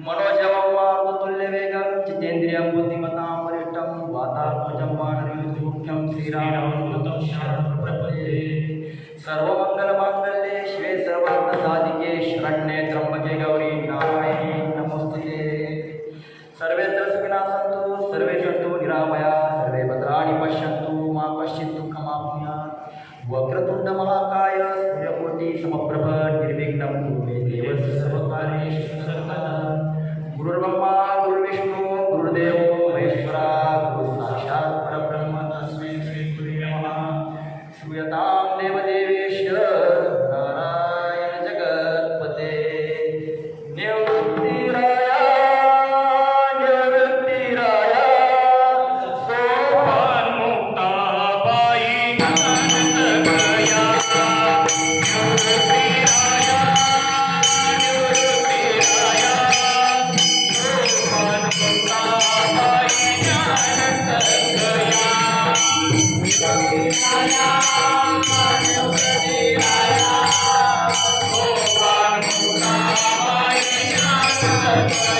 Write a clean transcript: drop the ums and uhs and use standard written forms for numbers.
मनोजवमारुततुल्य वेगं जितेन्द्रियं बुद्धिमतां वरिष्ठं वातात्मजं वानरयुतमुख्यं श्रीरामदूतं शरणं प्रपद्ये। सर्वमङ्गलमाङ्गल्ये शिवे सर्वार्थसाधिके शरण्ये त्र्यम्बके गौरी नारायणी नमोस्तुते। सर्वेत्र सुखिनः सन्तु सर्वे सन्तु निरामयाः सर्वे भद्राणि पश्यन्तु मा कश्चित् दुःखमाप्नुयात्। वक्रतुण्ड महाकाय सूर्यकोटि समप्रभ निर्विघ्नं कुरु मे देव सर्वकार्येषु सर्वदा। गुरुर्ब्रह्मा गुरुर्विष्णु गुरुर्देवो महेश्वरा गुरु साक्षात् परब्रह्म तस्मै श्री गुरुवे नमः। श्रूयतां देवदेवेश नारायण जगत्पते। निवृत्तिराया निवृत्तिराया सोपानमुक्ताबाई ज्ञानसगया। निवृत्तिराया निवृत्तिराया सोपानमुक्ताबाई ज्ञानसगया। निवृत्तिराया निवृत्तिराया सोपानमुक्ताबाई ज्ञानसगया।